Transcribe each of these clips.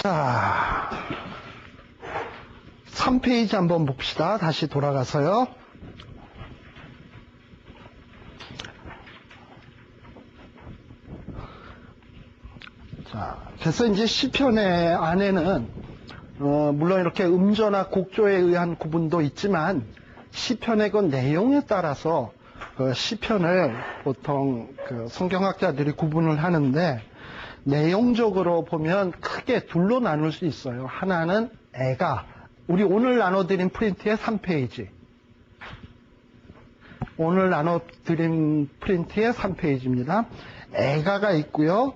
자, 3페이지 한번 봅시다. 다시 돌아가서요. 자, 그래서 이제 시편의 안에는 물론 이렇게 음조나 곡조에 의한 구분도 있지만 시편의 그 내용에 따라서 시편을 보통 성경학자들이 구분을 하는데, 내용적으로 보면 크게 둘로 나눌 수 있어요. 하나는 애가, 우리 오늘 나눠드린 프린트의 3페이지, 오늘 나눠드린 프린트의 3페이지입니다. 애가가 있고요,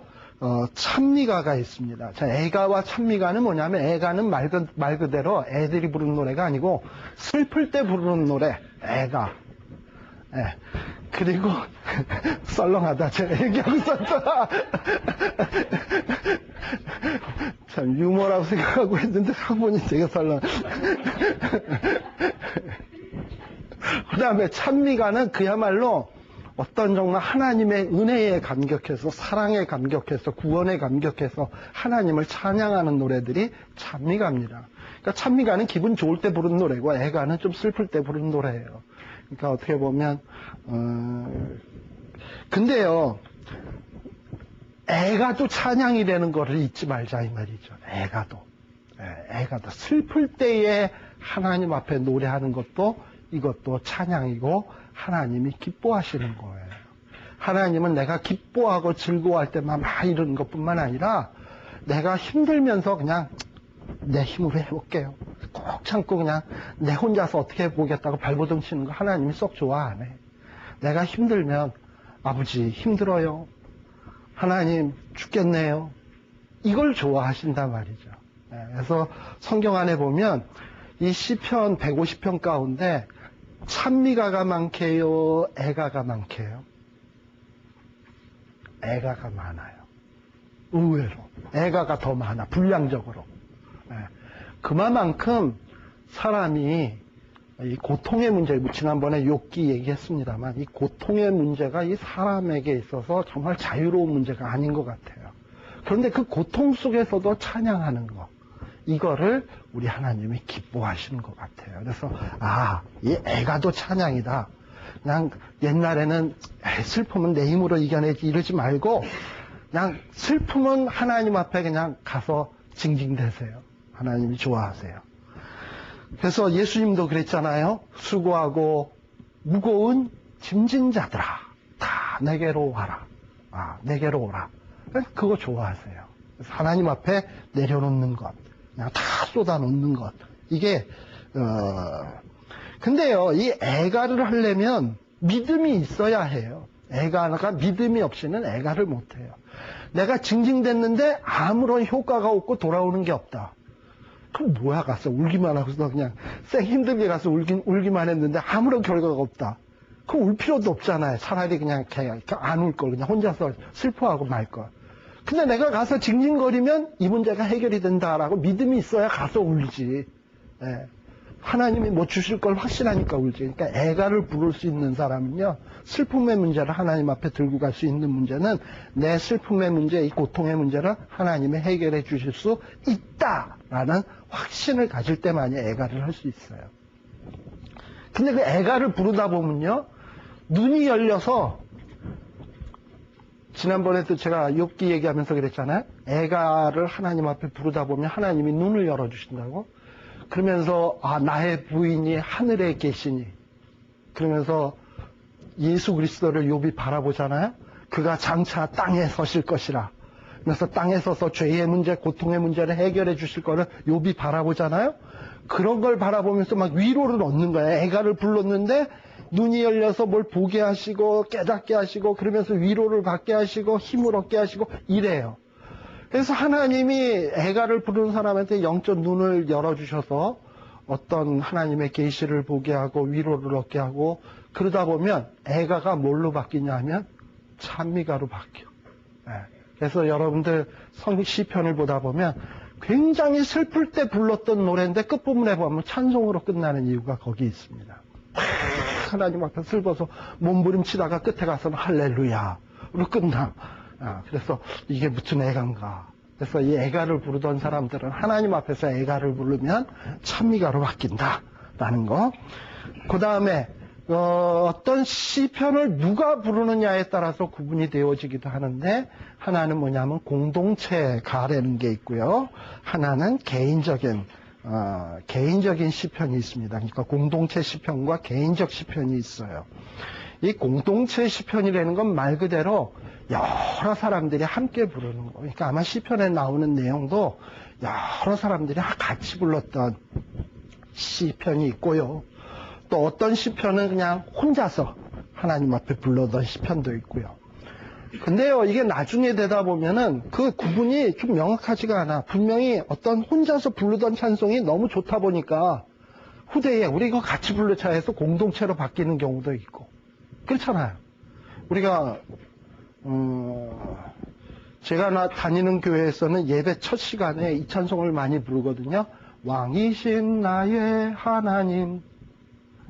찬미가가 있습니다. 자, 애가와 찬미가는 뭐냐면, 애가는 말 그대로 애들이 부르는 노래가 아니고 슬플 때 부르는 노래, 애가. 예. 그리고 썰렁하다. 제가 얘기하고 있었다. 참 유머라고 생각하고 했는데 하고 보니 되게 썰렁. 그 다음에 찬미가는 그야말로 어떤 정말 하나님의 은혜에 감격해서, 사랑에 감격해서, 구원에 감격해서 하나님을 찬양하는 노래들이 찬미가입니다. 그러니까 찬미가는 기분 좋을 때 부르는 노래고, 애가는 좀 슬플 때 부르는 노래예요. 그러니까 어떻게 보면 근데요, 애가도 찬양이 되는 거를 잊지 말자 이 말이죠. 애가도 슬플 때에 하나님 앞에 노래하는 것도, 이것도 찬양이고 하나님이 기뻐하시는 거예요. 하나님은 내가 기뻐하고 즐거워할 때만 막 이러는 것뿐만 아니라, 내가 힘들면서 그냥 내 힘으로 해볼게요, 꼭 참고 그냥 내 혼자서 어떻게 해보겠다고 발버둥 치는 거 하나님이 썩 좋아 안 해. 내가 힘들면, 아버지 힘들어요, 하나님 죽겠네요, 이걸 좋아하신단 말이죠. 그래서 성경 안에 보면 이 시편 150편 가운데 찬미가가 많게요, 애가가 많게요? 애가가 많아요. 의외로 애가가 더 많아, 분량적으로. 그만큼 사람이 이 고통의 문제, 지난번에 욥기 얘기했습니다만, 이 고통의 문제가 이 사람에게 있어서 정말 자유로운 문제가 아닌 것 같아요. 그런데 그 고통 속에서도 찬양하는 거, 이거를 우리 하나님이 기뻐하시는 것 같아요. 그래서 이 애가도 찬양이다. 그냥 옛날에는 슬픔은 내 힘으로 이겨내지 이러지 말고, 그냥 슬픔은 하나님 앞에 그냥 가서 징징대세요. 하나님이 좋아하세요. 그래서 예수님도 그랬잖아요. 수고하고 무거운 짐진 자들아, 다 내게로 와라. 내게로 오라. 그거 좋아하세요. 그래서 하나님 앞에 내려놓는 것, 그냥 다 쏟아놓는 것. 이게 근데요, 이 애가를 하려면 믿음이 있어야 해요. 애가가 믿음이 없이는 애가를 못해요. 내가 징징댔는데 아무런 효과가 없고 돌아오는 게 없다. 그럼 뭐야, 가서 울기만 하고서 그냥 힘들게 가서 울기만 했는데 아무런 결과가 없다. 그럼 울 필요도 없잖아요. 차라리 그냥 안 울 걸, 그냥 혼자서 슬퍼하고 말 걸. 근데 내가 가서 징징거리면 이 문제가 해결이 된다라고 믿음이 있어야 가서 울지. 하나님이 뭐 주실 걸 확신하니까 울지. 그러니까 애가를 부를 수 있는 사람은요, 슬픔의 문제를 하나님 앞에 들고 갈 수 있는 문제는, 내 슬픔의 문제, 이 고통의 문제를 하나님이 해결해 주실 수 있다라는 확신을 가질 때만이 애가를 할 수 있어요. 근데 그 애가를 부르다 보면요, 눈이 열려서, 지난번에도 제가 욥기 얘기하면서 그랬잖아요. 애가를 하나님 앞에 부르다 보면 하나님이 눈을 열어주신다고. 그러면서 나의 부인이 하늘에 계시니, 그러면서 예수 그리스도를 욥이 바라보잖아요. 그가 장차 땅에 서실 것이라. 그래서 땅에 서서 죄의 문제, 고통의 문제를 해결해 주실 거를 욥이 바라보잖아요. 그런 걸 바라보면서 막 위로를 얻는 거예요. 애가를 불렀는데 눈이 열려서 뭘 보게 하시고 깨닫게 하시고, 그러면서 위로를 받게 하시고 힘을 얻게 하시고 이래요. 그래서 하나님이 애가를 부르는 사람한테 영적 눈을 열어주셔서 어떤 하나님의 계시를 보게 하고 위로를 얻게 하고, 그러다 보면 애가가 뭘로 바뀌냐 하면 찬미가로 바뀌어. 그래서 여러분들 시편을 보다 보면 굉장히 슬플 때 불렀던 노래인데 끝부분에 보면 찬송으로 끝나는 이유가 거기 있습니다. 하나님 앞에 슬퍼서 몸부림치다가 끝에 가서는 할렐루야로 끝나. 그래서 이게 무슨 애간가. 그래서 이 애가를 부르던 사람들은 하나님 앞에서 애가를 부르면 찬미가로 바뀐다라는 거. 그 다음에 어떤 시편을 누가 부르느냐에 따라서 구분이 되어지기도 하는데, 하나는 뭐냐면 공동체 가라는 게 있고요. 하나는 개인적인 시편이 있습니다. 그러니까 공동체 시편과 개인적 시편이 있어요. 이 공동체 시편이라는 건 말 그대로 여러 사람들이 함께 부르는 거. 그러니까 아마 시편에 나오는 내용도 여러 사람들이 같이 불렀던 시편이 있고요. 또 어떤 시편은 그냥 혼자서 하나님 앞에 불러던 시편도 있고요. 근데요, 이게 나중에 되다 보면은 그 구분이 좀 명확하지가 않아. 분명히 어떤 혼자서 부르던 찬송이 너무 좋다 보니까 후대에 우리 이거 같이 부르자 해서 공동체로 바뀌는 경우도 있고. 그렇잖아요. 우리가 제가 다니는 교회에서는 예배 첫 시간에 이 찬송을 많이 부르거든요. 왕이신 나의 하나님,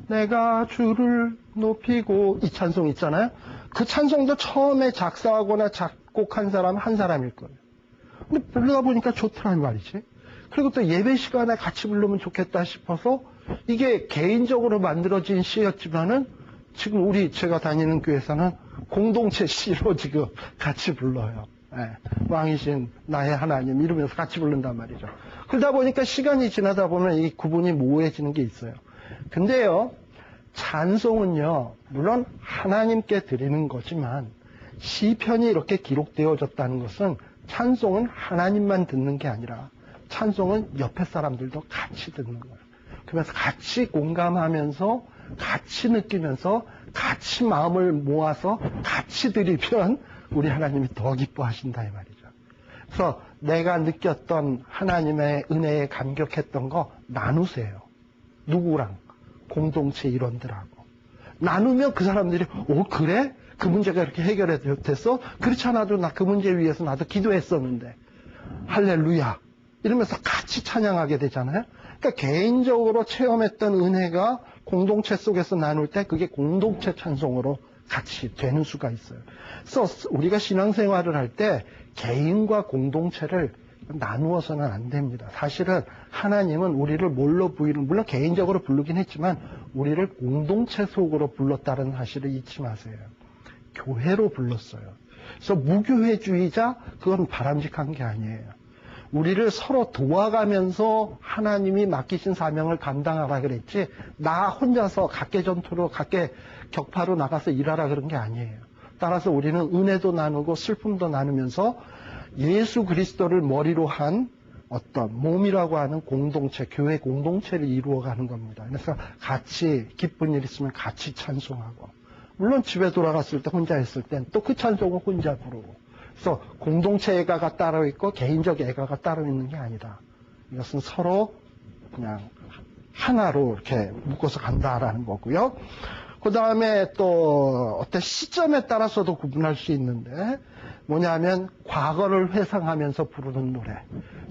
내가 주를 높이고, 이 찬송 있잖아요. 그 찬송도 처음에 작사하거나 작곡한 사람 한 사람일 거예요. 근데 부르다 보니까 좋더란 말이지. 그리고 또 예배 시간에 같이 부르면 좋겠다 싶어서 이게 개인적으로 만들어진 시였지만은 지금 제가 다니는 교회에서는 공동체 시로 지금 같이 불러요. 네. 왕이신 나의 하나님 이러면서 같이 부른단 말이죠. 그러다 보니까 시간이 지나다 보면 이 구분이 모호해지는 게 있어요. 근데요, 찬송은요, 물론 하나님께 드리는 거지만 시편이 이렇게 기록되어졌다는 것은 찬송은 하나님만 듣는 게 아니라 찬송은 옆에 사람들도 같이 듣는 거예요. 그러면서 같이 공감하면서 같이 느끼면서 같이 마음을 모아서 같이 드리면 우리 하나님이 더 기뻐하신다 이 말이죠. 그래서 내가 느꼈던 하나님의 은혜에 감격했던 거 나누세요. 누구랑? 공동체 일원들하고. 나누면 그 사람들이 그래? 그 문제가 이렇게 해결이 됐어? 그렇지 않아도 나 그 문제 위해서 나도 기도했었는데 할렐루야 이러면서 같이 찬양하게 되잖아요. 그러니까 개인적으로 체험했던 은혜가 공동체 속에서 나눌 때 그게 공동체 찬송으로 같이 되는 수가 있어요. 그래서 우리가 신앙생활을 할 때 개인과 공동체를 나누어서는 안 됩니다. 사실은 하나님은 우리를 뭘로 물론 개인적으로 부르긴 했지만 우리를 공동체 속으로 불렀다는 사실을 잊지 마세요. 교회로 불렀어요. 그래서 무교회주의자 그건 바람직한 게 아니에요. 우리를 서로 도와가면서 하나님이 맡기신 사명을 감당하라 그랬지, 나 혼자서 각계전투로 격파로 나가서 일하라 그런 게 아니에요. 따라서 우리는 은혜도 나누고 슬픔도 나누면서 예수 그리스도를 머리로 한 어떤 몸이라고 하는 공동체, 교회 공동체를 이루어가는 겁니다. 그래서 같이 기쁜 일 있으면 같이 찬송하고, 물론 집에 돌아갔을 때 혼자 있을 땐 또 그 찬송을 혼자 부르고. 그래서 공동체 애가가 따로 있고 개인적 애가가 따로 있는 게 아니다. 이것은 서로 그냥 하나로 이렇게 묶어서 간다라는 거고요. 그 다음에 또 어떤 시점에 따라서도 구분할 수 있는데 뭐냐면 과거를 회상하면서 부르는 노래.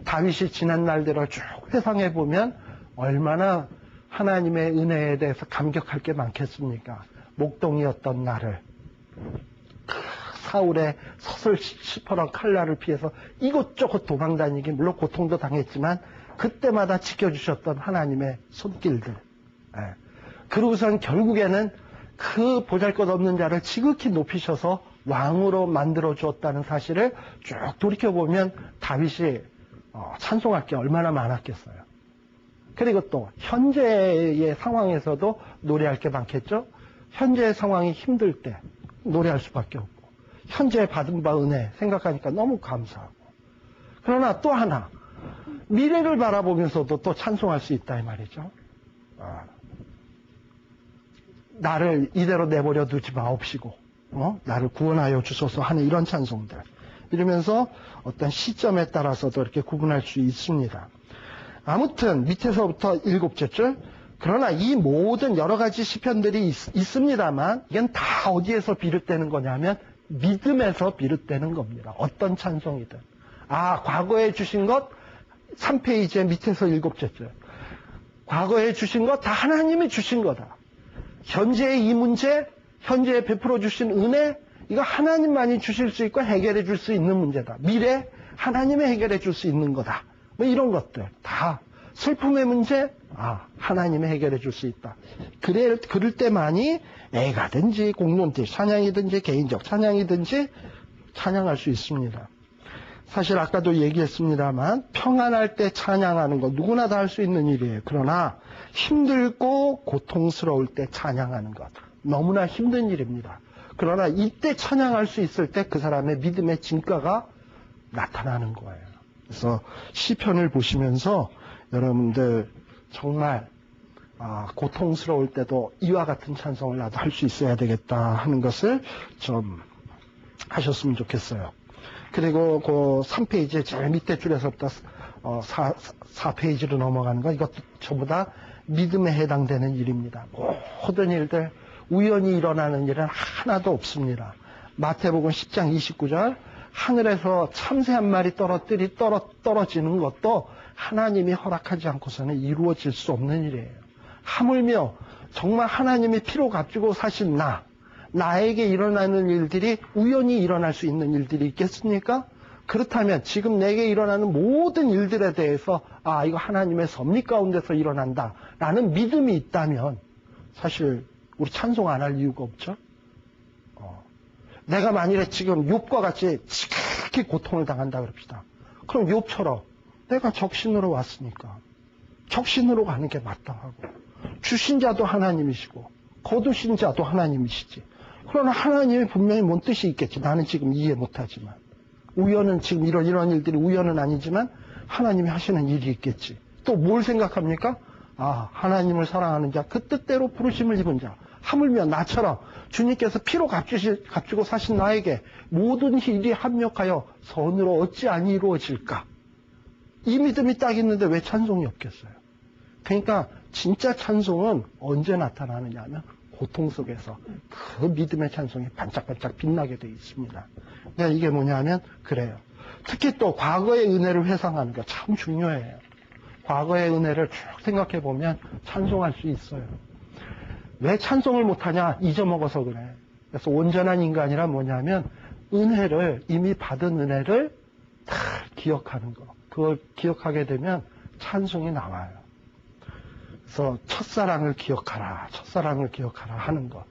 다윗이 지난 날들을 쭉 회상해 보면 얼마나 하나님의 은혜에 대해서 감격할 게 많겠습니까? 목동이었던 나를 사울의 서슬시퍼런 칼날을 피해서 이곳저곳 도망다니기, 물론 고통도 당했지만 그때마다 지켜주셨던 하나님의 손길들. 그러고선 결국에는 그 보잘것없는 자를 지극히 높이셔서 왕으로 만들어 주었다는 사실을 쭉 돌이켜보면 다윗이 찬송할 게 얼마나 많았겠어요. 그리고 또 현재의 상황에서도 노래할 게 많겠죠. 현재의 상황이 힘들 때 노래할 수밖에 없고, 현재 받은 바 은혜 생각하니까 너무 감사하고. 그러나 또 하나, 미래를 바라보면서도 또 찬송할 수 있다 이 말이죠. 나를 이대로 내버려 두지 마옵시고 나를 구원하여 주소서 하는 이런 찬송들. 이러면서 어떤 시점에 따라서도 이렇게 구분할 수 있습니다. 아무튼 밑에서부터 7째 줄. 그러나 이 모든 여러 가지 시편들이 있습니다만 이건 다 어디에서 비롯되는 거냐면 믿음에서 비롯되는 겁니다. 어떤 찬송이든. 과거에 주신 것 3페이지에 밑에서 7째 줄. 과거에 주신 것 다 하나님이 주신 거다. 현재의 이 문제, 현재에 베풀어 주신 은혜, 이거 하나님만이 주실 수 있고 해결해 줄 수 있는 문제다. 미래, 하나님이 해결해 줄 수 있는 거다. 뭐 이런 것들 다 슬픔의 문제, 하나님이 해결해 줄 수 있다. 그럴 때만이 애가든지 공동체 찬양이든지 개인적 찬양이든지 찬양할 수 있습니다. 사실 아까도 얘기했습니다만 평안할 때 찬양하는 거 누구나 다 할 수 있는 일이에요. 그러나 힘들고 고통스러울 때 찬양하는 것 너무나 힘든 일입니다. 그러나 이때 찬양할 수 있을 때 그 사람의 믿음의 진가가 나타나는 거예요. 그래서 시편을 보시면서 여러분들 정말 고통스러울 때도 이와 같은 찬송을 나도 할 수 있어야 되겠다 하는 것을 좀 하셨으면 좋겠어요. 그리고 그 3페이지 제일 밑에 줄에서부터 4페이지로 넘어가는 거 이것도 전부 다 믿음에 해당되는 일입니다. 모든 일들 우연히 일어나는 일은 하나도 없습니다. 마태복음 10장 29절 하늘에서 참새 한 마리 떨어지는 것도 하나님이 허락하지 않고서는 이루어질 수 없는 일이에요. 하물며 정말 하나님이 피로 값주고 사신 나에게 일어나는 일들이 우연히 일어날 수 있는 일들이 있겠습니까? 그렇다면 지금 내게 일어나는 모든 일들에 대해서 이거 하나님의 섭리 가운데서 일어난다 라는 믿음이 있다면 사실 우리 찬송 안 할 이유가 없죠. 내가 만일에 지금 욥과 같이 지극히 고통을 당한다 그럽시다. 그럼 욥처럼 내가 적신으로 왔으니까 적신으로 가는 게 마땅하고 주신 자도 하나님이시고 거두신 자도 하나님이시지. 그러나 하나님이 분명히 뭔 뜻이 있겠지. 나는 지금 이해 못하지만 우연은 지금 이런 일들이 우연은 아니지만 하나님이 하시는 일이 있겠지. 또 뭘 생각합니까? 하나님을 사랑하는 자, 그 뜻대로 부르심을 입은 자, 하물며 나처럼 주님께서 피로 값주고 사신 나에게 모든 일이 합력하여 선으로 어찌 안 이루어질까? 이 믿음이 딱 있는데 왜 찬송이 없겠어요? 그러니까 진짜 찬송은 언제 나타나느냐 하면 고통 속에서 그 믿음의 찬송이 반짝반짝 빛나게 되어 있습니다. 그러니까 이게 뭐냐 하면 그래요. 특히 또 과거의 은혜를 회상하는 게 참 중요해요. 과거의 은혜를 쭉 생각해 보면 찬송할 수 있어요. 왜 찬송을 못하냐? 잊어먹어서 그래. 그래서 온전한 인간이란 뭐냐면 은혜를 이미 받은 은혜를 다 기억하는 거. 그걸 기억하게 되면 찬송이 나와요. 그래서 첫사랑을 기억하라 하는 것.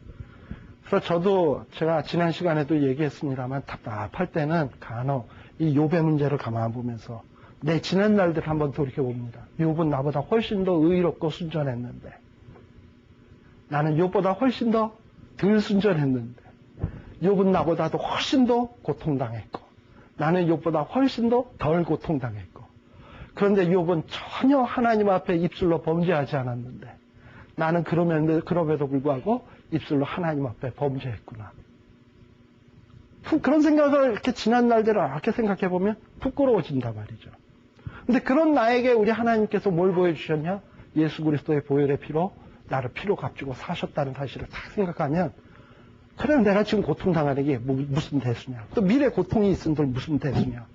그래서 저도 제가 지난 시간에도 얘기했습니다만 답답할 때는 간혹 이 욥의 문제를 가만 보면서 내 지난 날들 한번 돌이켜 봅니다. 욥은 나보다 훨씬 더 의롭고 순전했는데 나는 욥보다 훨씬 더 덜 순전했는데 욥은 나보다도 훨씬 더 고통당했고 나는 욥보다 훨씬 더 덜 고통당했고 그런데 욥은 전혀 하나님 앞에 입술로 범죄하지 않았는데 나는 그럼에도 불구하고 입술로 하나님 앞에 범죄했구나. 그런 생각을 이렇게 지난 날들을 이렇게 생각해 보면 부끄러워진단 말이죠. 근데 그런 나에게 우리 하나님께서 뭘 보여주셨냐? 예수 그리스도의 보혈의 피로 나를 피로 값주고 사셨다는 사실을 딱 생각하면 그래 내가 지금 고통당하는 게 무슨 대수냐? 또 미래 고통이 있은들 무슨 대수냐?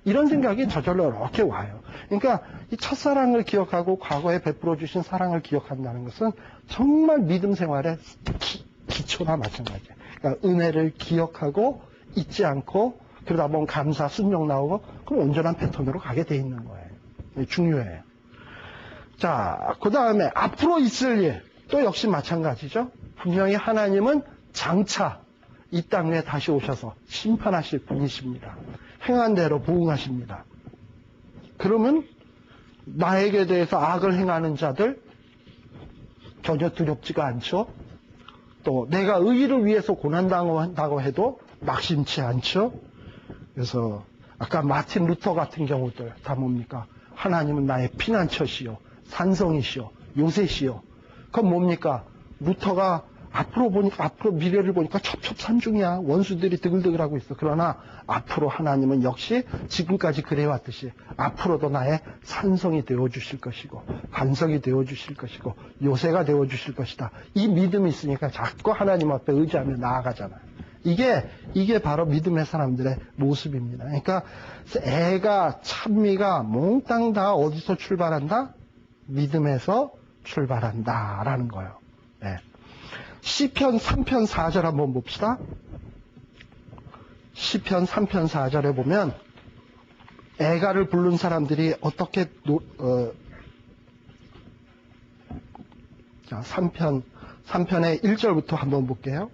이런 생각이 저절로 이렇게 와요. 그러니까 이 첫사랑을 기억하고 과거에 베풀어 주신 사랑을 기억한다는 것은 정말 믿음 생활의 기초나 마찬가지예요. 그러니까 은혜를 기억하고 잊지 않고 그러다 보면 감사, 순종 나오고 그럼 온전한 패턴으로 가게 돼 있는 거예요. 중요해요. 자, 그 다음에 앞으로 있을 일, 또 역시 마찬가지죠. 분명히 하나님은 장차 이 땅 위에 다시 오셔서 심판하실 분이십니다. 행한 대로 부응하십니다. 그러면 나에게 대해서 악을 행하는 자들 전혀 두렵지가 않죠. 또 내가 의의를 위해서 고난당한다고 해도 낙심치 않죠. 그래서 아까 마틴 루터 같은 경우들 다 뭡니까? 하나님은 나의 피난처시요 산성이시요 요새시요. 그건 뭡니까? 루터가 앞으로 미래를 보니까 첩첩산중이야. 원수들이 드글드글하고 있어. 그러나 앞으로 하나님은 역시 지금까지 그래왔듯이 앞으로도 나의 산성이 되어주실 것이고 반석이 되어주실 것이고 요새가 되어주실 것이다. 이 믿음이 있으니까 자꾸 하나님 앞에 의지하며 나아가잖아요. 이게 바로 믿음의 사람들의 모습입니다. 그러니까 애가 찬미가 몽땅 다 어디서 출발한다? 믿음에서 출발한다라는 거예요. 네. 시편 3편 4절 한번 봅시다. 시편 3편 4절에 보면 애가를 부른 사람들이 어떻게 자, 3편의 1절부터 한번 볼게요.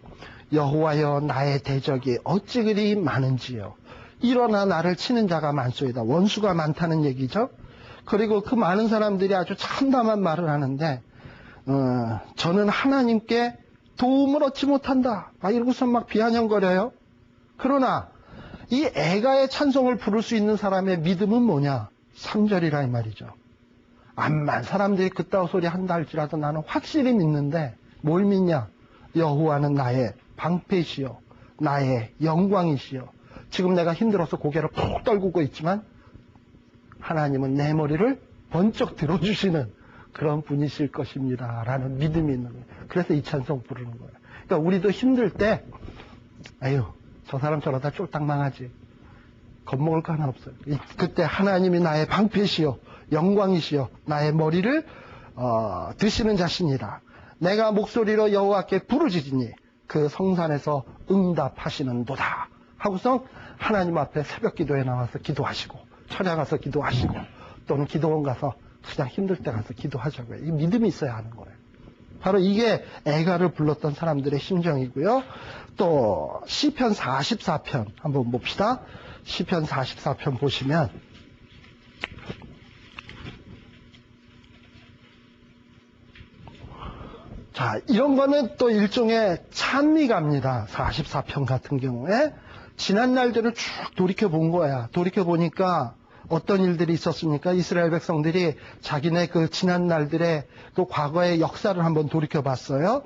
여호와여 나의 대적이 어찌 그리 많은지요. 일어나 나를 치는 자가 많소이다. 원수가 많다는 얘기죠. 그리고 그 많은 사람들이 아주 참담한 말을 하는데 저는 하나님께 도움을 얻지 못한다. 이러고서 막 비아냥거려요. 그러나 이 애가의 찬송을 부를 수 있는 사람의 믿음은 뭐냐? 3절이라 이 말이죠. 암만 사람들이 그따위 소리 한다 할지라도 나는 확실히 믿는데 뭘 믿냐? 여호와는 나의 방패시요 나의 영광이시요. 지금 내가 힘들어서 고개를 푹 떨구고 있지만 하나님은 내 머리를 번쩍 들어주시는 그런 분이실 것입니다 라는 믿음이 있는 거예요. 그래서 이 찬송 부르는 거예요. 그러니까 우리도 힘들 때 아유 저 사람 저러다 쫄딱 망하지, 겁먹을 거 하나 없어요. 그때 하나님이 나의 방패시요 영광이시요 나의 머리를 드시는 자신이라. 내가 목소리로 여호와께 부르짖으니 그 성산에서 응답하시는도다 하고서 하나님 앞에 새벽 기도에 나와서 기도하시고, 철야 가서 기도하시고, 또는 기도원 가서 그냥 힘들 때 가서 기도하자고요. 이 믿음이 있어야 하는 거예요. 바로 이게 애가를 불렀던 사람들의 심정이고요. 또 시편 44편 한번 봅시다. 시편 44편 보시면 자, 이런 거는 또 일종의 찬미가입니다. 44편 같은 경우에 지난 날들을 쭉 돌이켜 본 거야. 돌이켜 보니까 어떤 일들이 있었습니까? 이스라엘 백성들이 자기네 그 지난 날들의 그 과거의 역사를 한번 돌이켜 봤어요.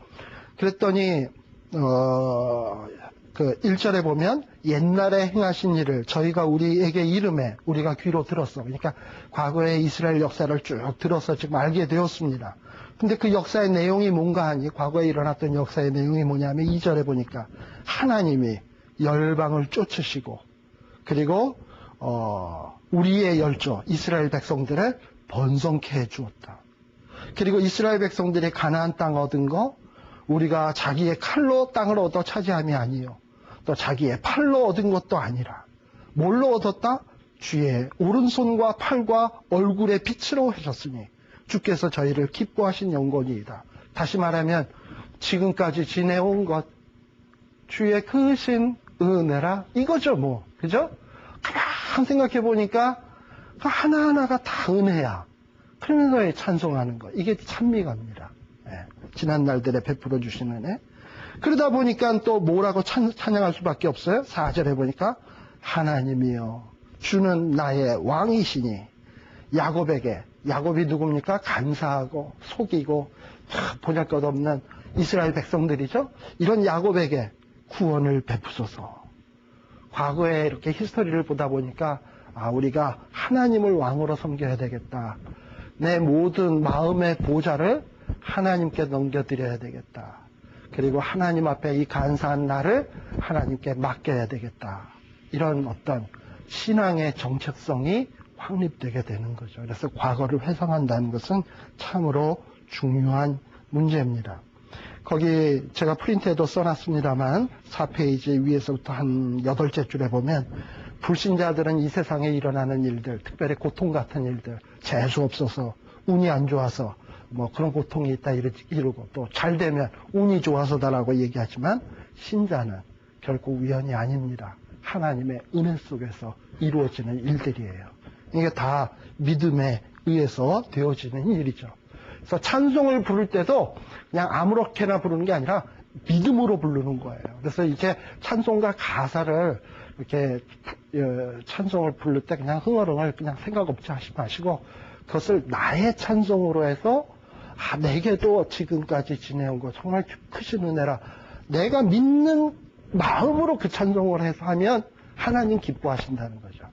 그랬더니 그 1절에 보면 옛날에 행하신 일을 저희가 우리에게 이름해 우리가 귀로 들었어. 그러니까 과거의 이스라엘 역사를 쭉 들어서 지금 알게 되었습니다. 근데 그 역사의 내용이 뭔가 하니, 과거에 일어났던 역사의 내용이 뭐냐면 2절에 보니까 하나님이 열방을 쫓으시고, 그리고 우리의 열조 이스라엘 백성들을 번성케 해주었다. 그리고 이스라엘 백성들이 가나안 땅 얻은 거 우리가 자기의 칼로 땅을 얻어 차지함이 아니요, 또 자기의 팔로 얻은 것도 아니라 뭘로 얻었다? 주의 오른손과 팔과 얼굴의 빛으로 하셨으니 주께서 저희를 기뻐하신 영광이이다. 다시 말하면 지금까지 지내온 것 주의 크신 은혜라 이거죠 뭐. 그죠? 가만 생각해 보니까 하나하나가 다 은혜야. 그러면서 찬송하는 거, 이게 찬미가입니다. 지난 날들에 베풀어 주신 은혜. 그러다 보니까 또 뭐라고 찬양할 수밖에 없어요. 4절에 보니까 하나님이여 주는 나의 왕이시니 야곱에게, 야곱이 누굽니까? 간사하고 속이고 보잘것없는 이스라엘 백성들이죠. 이런 야곱에게 구원을 베푸소서. 과거에 이렇게 히스토리를 보다 보니까 우리가 하나님을 왕으로 섬겨야 되겠다. 내 모든 마음의 보좌를 하나님께 넘겨드려야 되겠다. 그리고 하나님 앞에 이 간사한 나를 하나님께 맡겨야 되겠다. 이런 어떤 신앙의 정체성이 확립되게 되는 거죠. 그래서 과거를 회상한다는 것은 참으로 중요한 문제입니다. 거기 제가 프린트에도 써놨습니다만 4페이지 위에서부터 한 8째 줄에 보면 불신자들은 이 세상에 일어나는 일들, 특별히 고통 같은 일들, 재수 없어서, 운이 안 좋아서 뭐 그런 고통이 있다 이러고, 또 잘 되면 운이 좋아서다라고 얘기하지만 신자는 결코 우연이 아닙니다. 하나님의 은혜 속에서 이루어지는 일들이에요. 이게 다 믿음에 의해서 되어지는 일이죠. 그래서 찬송을 부를 때도 그냥 아무렇게나 부르는 게 아니라 믿음으로 부르는 거예요. 그래서 이제 찬송가 가사를 이렇게 찬송을 부를 때 그냥 흥얼흥얼 그냥 생각 없이 하지 마시고 그것을 나의 찬송으로 해서 내게도 지금까지 지내온 거 정말 크신 은혜라, 내가 믿는 마음으로 그 찬송을 해서 하면 하나님 기뻐하신다는 거죠.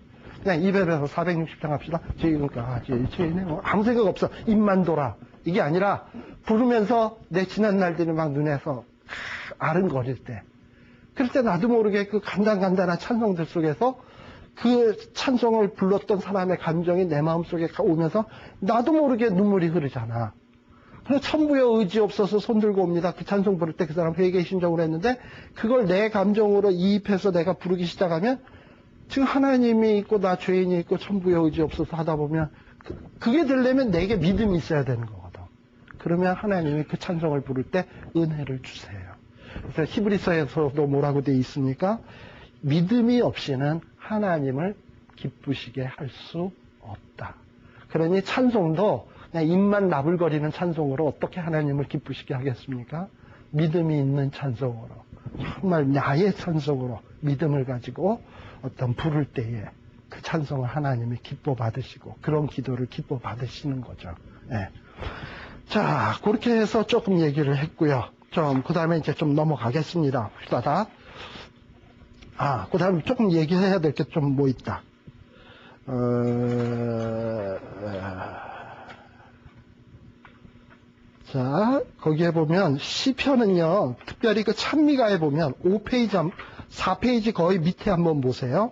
그냥 입에 배서 460장 합시다. 지금까지 지내온 아무 생각 없어, 입만 돌아, 이게 아니라 부르면서 내 지난 날들이 막 눈에서 아른거릴 때, 그럴 때 나도 모르게 그 간단한 찬송들 속에서 그 찬송을 불렀던 사람의 감정이 내 마음속에 오면서 나도 모르게 눈물이 흐르잖아. 그래서 천부여 의지 없어서 손 들고 옵니다. 그 찬송 부를 때 그 사람 회개 신청을 했는데 그걸 내 감정으로 이입해서 내가 부르기 시작하면 지금 하나님이 있고 나 죄인이 있고 천부의 의지 없어서 하다 보면 그게 되려면 내게 믿음이 있어야 되는 거거든. 그러면 하나님이 그 찬송을 부를 때 은혜를 주세요. 그래서 히브리서에서도 뭐라고 되어 있습니까? 믿음이 없이는 하나님을 기쁘시게 할 수 없다. 그러니 찬송도 그냥 입만 나불거리는 찬송으로 어떻게 하나님을 기쁘시게 하겠습니까? 믿음이 있는 찬송으로, 정말 나의 찬송으로 믿음을 가지고 어떤 부를 때에 그 찬송을 하나님이 기뻐 받으시고 그런 기도를 기뻐 받으시는 거죠. 네. 자, 그렇게 해서 조금 얘기를 했고요. 그 다음에 이제 좀 넘어가겠습니다. 후다닥. 그 다음에 조금 얘기해야 될 게 좀 뭐 있다. 자, 거기에 보면 시편은요, 특별히 그 찬미가에 보면 5페이지, 4페이지 거의 밑에 한번 보세요.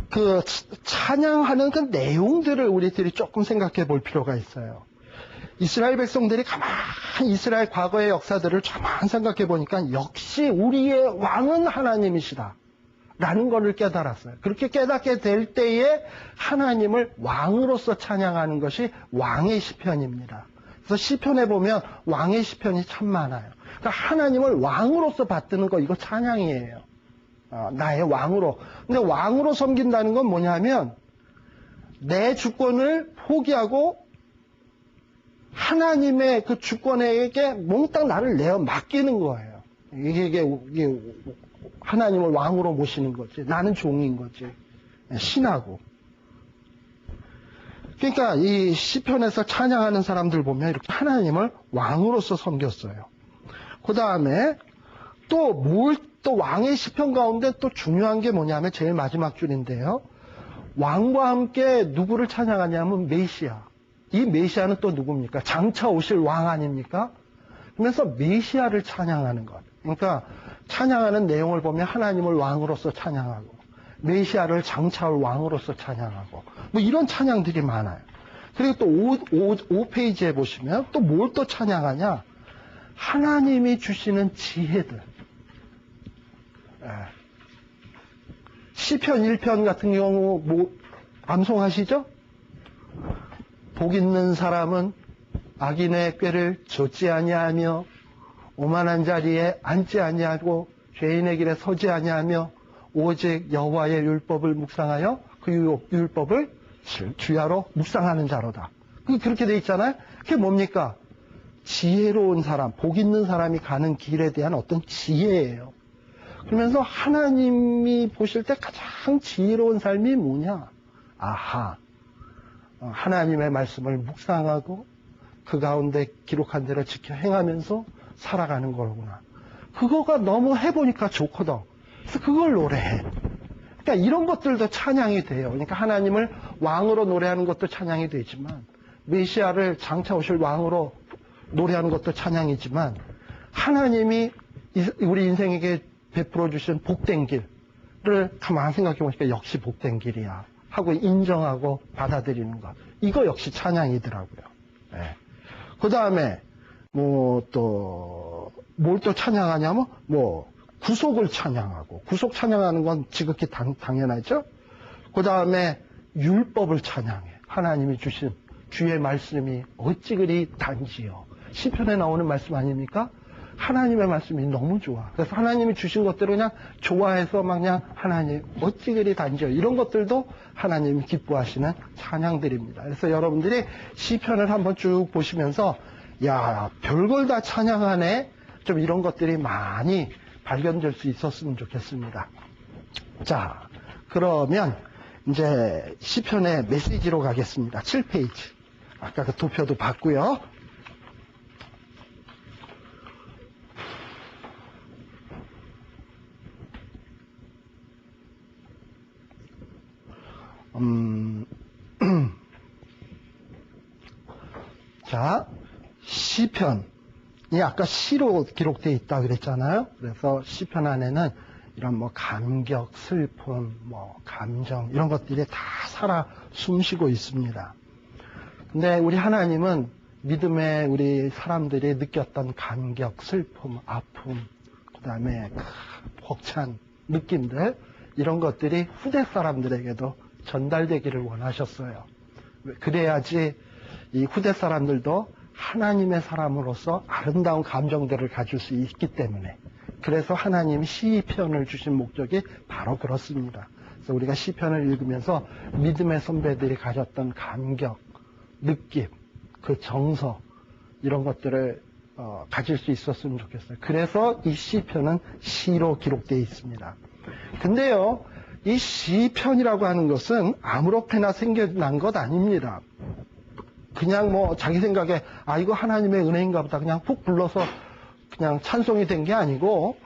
그 찬양하는 그 내용들을 우리들이 조금 생각해 볼 필요가 있어요. 이스라엘 백성들이 가만히 이스라엘 과거의 역사들을 가만히 생각해 보니까 역시 우리의 왕은 하나님이시다 라는 것을 깨달았어요. 그렇게 깨닫게 될 때에 하나님을 왕으로서 찬양하는 것이 왕의 시편입니다. 그래서 시편에 보면 왕의 시편이 참 많아요. 그러니까 하나님을 왕으로서 받드는 거, 이거 찬양이에요. 나의 왕으로. 근데 왕으로 섬긴다는 건 뭐냐면 내 주권을 포기하고 하나님의 그 주권에게 몽땅 나를 내어 맡기는 거예요. 이게 하나님을 왕으로 모시는 거지. 나는 종인 거지. 신하고. 그러니까 이 시편에서 찬양하는 사람들 보면 이렇게 하나님을 왕으로서 섬겼어요. 그 다음에 또 왕의 시편 가운데 또 중요한 게 뭐냐면 제일 마지막 줄인데요. 왕과 함께 누구를 찬양하냐면 메시아. 이 메시아는 또 누굽니까? 장차 오실 왕 아닙니까? 그러면서 메시아를 찬양하는 것. 그러니까 찬양하는 내용을 보면 하나님을 왕으로서 찬양하고 메시아를 장차 올 왕으로서 찬양하고 뭐 이런 찬양들이 많아요. 그리고 또 5페이지에 보시면 또 뭘 또 찬양하냐? 하나님이 주시는 지혜들. 시편 1편 같은 경우 뭐 암송하시죠? 복 있는 사람은 악인의 꾀를 좇지 아니하며 오만한 자리에 앉지 아니하고 죄인의 길에 서지 아니하며 오직 여호와의 율법을 묵상하여 그 율법을 주야로 묵상하는 자로다. 그렇게 돼 있잖아요. 그게 뭡니까? 지혜로운 사람, 복 있는 사람이 가는 길에 대한 어떤 지혜예요. 그러면서 하나님이 보실 때 가장 지혜로운 삶이 뭐냐? 하나님의 말씀을 묵상하고 그 가운데 기록한 대로 지켜 행하면서 살아가는 거구나. 그거가 너무 해보니까 좋거든. 그래서 그걸 노래해. 그러니까 이런 것들도 찬양이 돼요. 그러니까 하나님을 왕으로 노래하는 것도 찬양이 되지만 메시아를 장차 오실 왕으로 노래하는 것도 찬양이지만 하나님이 우리 인생에게 베풀어 주신 복된 길을 가만히 생각해 보니까 역시 복된 길이야 하고 인정하고 받아들이는 것. 이거 역시 찬양이더라고요. 네. 그 다음에 뭘 또 찬양하냐면 구속을 찬양하고, 구속 찬양하는 건 지극히 당연하죠. 그 다음에 율법을 찬양해. 하나님이 주신 주의 말씀이 어찌 그리 단지요. 시편에 나오는 말씀 아닙니까? 하나님의 말씀이 너무 좋아. 그래서 하나님이 주신 것들을 그냥 좋아해서 막 그냥 하나님 어찌 그리 단지요. 이런 것들도 하나님이 기뻐하시는 찬양들입니다. 그래서 여러분들이 시편을 한번 쭉 보시면서 야, 별걸 다 찬양하네. 좀 이런 것들이 많이 발견될 수 있었으면 좋겠습니다. 자, 그러면 이제 시편의 메시지로 가겠습니다. 7페이지. 아까 그 도표도 봤고요. 자, 시편이 아까 시로 기록되어 있다고 그랬잖아요. 그래서 시편 안에는 이런 감격, 슬픔, 감정 이런 것들이 다 살아 숨쉬고 있습니다. 근데 우리 하나님은 믿음의 우리 사람들이 느꼈던 감격, 슬픔, 아픔, 그 다음에 벅찬 느낌들 이런 것들이 후대 사람들에게도 전달되기를 원하셨어요. 그래야지 이 후대 사람들도 하나님의 사람으로서 아름다운 감정들을 가질 수 있기 때문에. 그래서 하나님이 시편을 주신 목적이 바로 그렇습니다. 그래서 우리가 시편을 읽으면서 믿음의 선배들이 가졌던 감격, 느낌, 그 정서, 이런 것들을 가질 수 있었으면 좋겠어요. 그래서 이 시편은 시로 기록되어 있습니다. 근데요, 이 시편이라고 하는 것은 아무렇게나 생겨난 것 아닙니다. 그냥 뭐 자기 생각에 이거 하나님의 은혜인가 보다 그냥 푹 불러서 그냥 찬송이 된 게 아니고,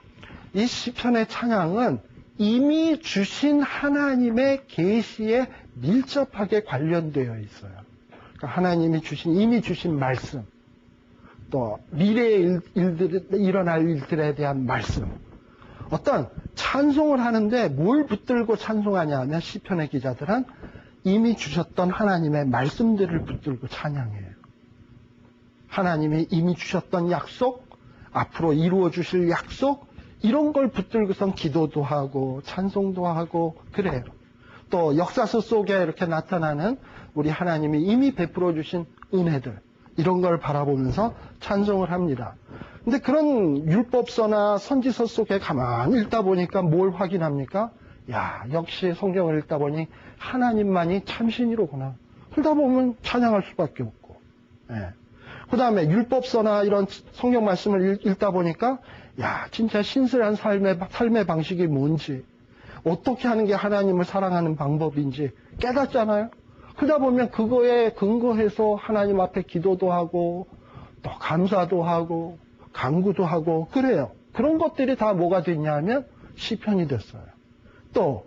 이 시편의 찬양은 이미 주신 하나님의 계시에 밀접하게 관련되어 있어요. 그러니까 하나님이 이미 주신 말씀, 또 미래의 일어날 일들에 대한 말씀. 어떤 찬송을 하는데 뭘 붙들고 찬송하냐 하면 시편의 기자들은 이미 주셨던 하나님의 말씀들을 붙들고 찬양해요. 하나님이 이미 주셨던 약속, 앞으로 이루어 주실 약속, 이런 걸 붙들고선 기도도 하고 찬송도 하고 그래요. 또 역사서 속에 이렇게 나타나는 우리 하나님이 이미 베풀어 주신 은혜들, 이런 걸 바라보면서 찬송을 합니다. 근데 그런 율법서나 선지서 속에 가만히 읽다 보니까 뭘 확인합니까? 역시 성경을 읽다 보니 하나님만이 참신이로구나. 그러다 보면 찬양할 수밖에 없고. 그 다음에 율법서나 이런 성경 말씀을 읽다 보니까 진짜 신실한 삶의 방식이 뭔지, 어떻게 하는 게 하나님을 사랑하는 방법인지 깨닫잖아요. 그러다 보면 그거에 근거해서 하나님 앞에 기도도 하고 또 감사도 하고 간구도 하고 그래요. 그런 것들이 다 뭐가 됐냐면 시편이 됐어요. 또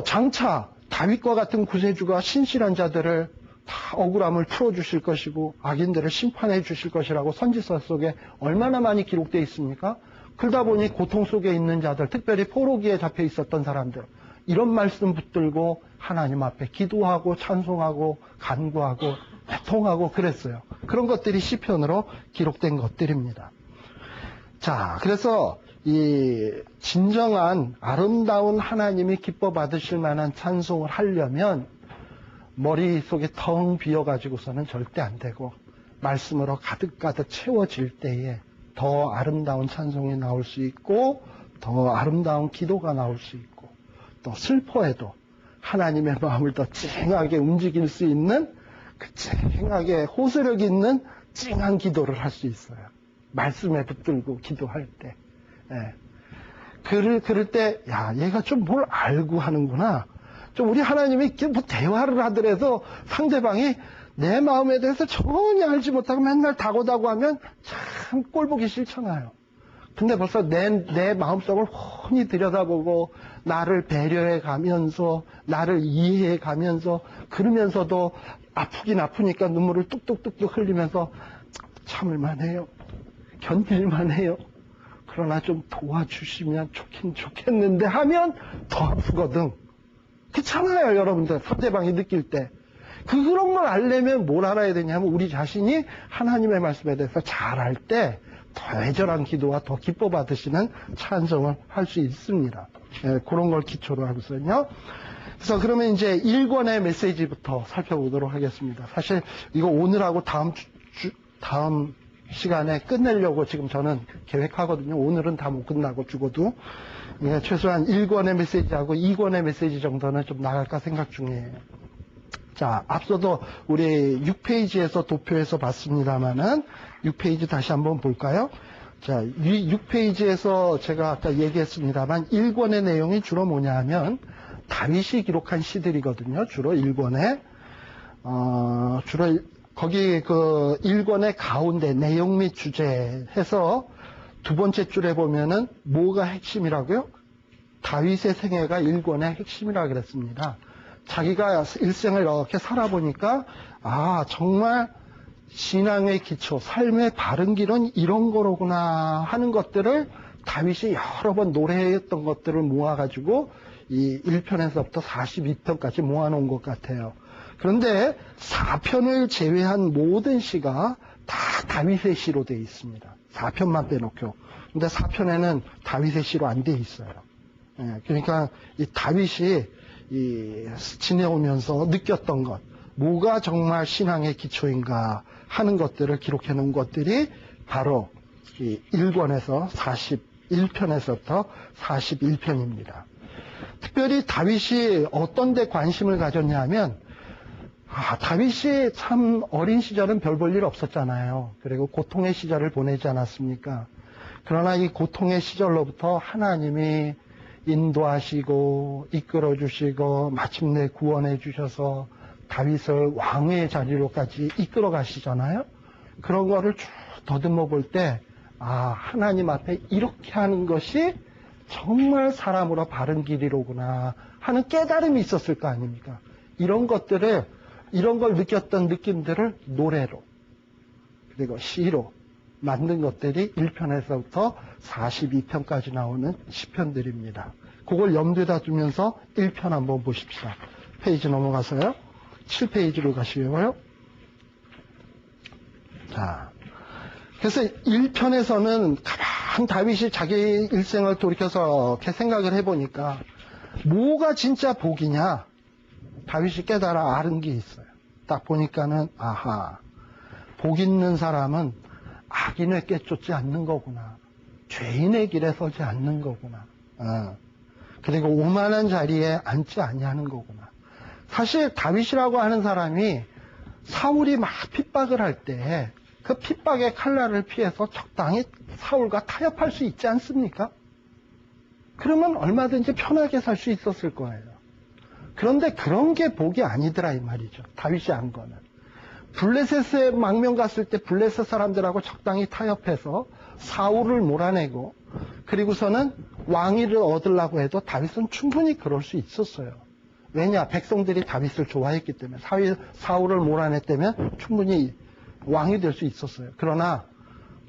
장차 다윗과 같은 구세주가 신실한 자들을 다 억울함을 풀어주실 것이고 악인들을 심판해 주실 것이라고 선지서 속에 얼마나 많이 기록되어 있습니까? 그러다 보니 고통 속에 있는 자들, 특별히 포로기에 잡혀 있었던 사람들, 이런 말씀 붙들고 하나님 앞에 기도하고 찬송하고 간구하고 애통하고 그랬어요. 그런 것들이 시편으로 기록된 것들입니다. 자, 그래서 이 진정한 아름다운 하나님이 기뻐 받으실 만한 찬송을 하려면 머릿속에 텅 비어가지고서는 절대 안 되고, 말씀으로 가득가득 채워질 때에 더 아름다운 찬송이 나올 수 있고, 더 아름다운 기도가 나올 수 있고, 또 슬퍼해도 하나님의 마음을 더 찡하게 움직일 수 있는 그 찡하게 호소력 있는 찡한 기도를 할 수 있어요. 말씀에 붙들고 기도할 때. 그럴 때, 얘가 좀 뭘 알고 하는구나. 좀 우리 하나님이 뭐 대화를 하더라도 상대방이 내 마음에 대해서 전혀 알지 못하고 맨날 다고다고 하면 참 꼴보기 싫잖아요. 근데 벌써 내 마음속을 훤히 들여다보고 나를 배려해 가면서 나를 이해해 가면서 그러면서도 아프긴 아프니까 눈물을 뚝뚝뚝뚝 흘리면서 참을만 해요. 견딜만 해요. 그러나 좀 도와주시면 좋긴 좋겠는데 하면 더 아프거든. 그렇잖아요, 여러분들. 상대방이 느낄 때. 그런 걸 알려면 뭘 알아야 되냐면 우리 자신이 하나님의 말씀에 대해서 잘 알 때 더 애절한 기도와 더 기뻐 받으시는 찬송을 할 수 있습니다. 그런 걸 기초로 하고서요. 그래서 그러면 이제 1권의 메시지부터 살펴보도록 하겠습니다. 사실 이거 오늘하고 다음 시간에 끝내려고 지금 저는 계획하거든요. 오늘은 다 못 끝나고 죽어도. 최소한 1권의 메시지하고 2권의 메시지 정도는 좀 나갈까 생각 중이에요. 자, 앞서도 우리 6페이지에서 도표에서 봤습니다만은 6페이지 다시 한번 볼까요? 자, 6페이지에서 제가 아까 얘기했습니다만 1권의 내용이 주로 뭐냐 하면 다윗이 기록한 시들이거든요. 주로 1권에. 주로 거기 그 1권의 가운데 내용 및 주제 해서 두 번째 줄에 보면은 뭐가 핵심이라고요? 다윗의 생애가 1권의 핵심이라 그랬습니다. 자기가 일생을 이렇게 살아보니까 정말 신앙의 기초, 삶의 바른 길은 이런 거로구나 하는 것들을 다윗이 여러 번 노래했던 것들을 모아가지고 이 1편에서부터 42편까지 모아놓은 것 같아요. 그런데 4편을 제외한 모든 시가 다 다윗의 시로 되어 있습니다. 4편만 빼놓고. 근데 4편에는 다윗의 시로 안 돼 있어요. 그러니까 이 다윗이 지내오면서 느꼈던 것, 뭐가 정말 신앙의 기초인가 하는 것들을 기록해 놓은 것들이 바로 이 1권에서 41편에서부터 41편입니다. 특별히 다윗이 어떤 데 관심을 가졌냐면, 다윗이 참 어린 시절은 별 볼 일 없었잖아요. 그리고 고통의 시절을 보내지 않았습니까? 그러나 이 고통의 시절로부터 하나님이 인도하시고 이끌어 주시고 마침내 구원해 주셔서 다윗을 왕의 자리로까지 이끌어 가시잖아요. 그런 거를 쭉 더듬어 볼 때, 하나님 앞에 이렇게 하는 것이 정말 사람으로 바른 길이로구나 하는 깨달음이 있었을 거 아닙니까? 이런 걸 느꼈던 느낌들을 노래로 그리고 시로 만든 것들이 1편에서부터 42편까지 나오는 시편들입니다. 그걸 염두에다 두면서 1편 한번 보십시다. 페이지 넘어가서요. 7페이지로 가시고요. 자, 그래서 1편에서는 가만 다윗이 자기 일생을 돌이켜서 이렇게 생각을 해보니까 뭐가 진짜 복이냐? 다윗이 깨달아 아는 게 있어요. 딱 보니까는 복 있는 사람은 악인을 꿰쫓지 않는 거구나. 죄인의 길에 서지 않는 거구나. 그리고 오만한 자리에 앉지 아니하는 거구나. 사실 다윗이라고 하는 사람이 사울이 막 핍박을 할 때 그 핍박의 칼날을 피해서 적당히 사울과 타협할 수 있지 않습니까? 그러면 얼마든지 편하게 살 수 있었을 거예요. 그런데 그런 게 복이 아니더라 이 말이죠. 다윗이 안 거는. 블레셋에 망명 갔을 때 블레셋 사람들하고 적당히 타협해서 사울을 몰아내고 그리고서는 왕위를 얻으려고 해도 다윗은 충분히 그럴 수 있었어요. 왜냐? 백성들이 다윗을 좋아했기 때문에 사울을 몰아냈다면 충분히 왕이 될 수 있었어요. 그러나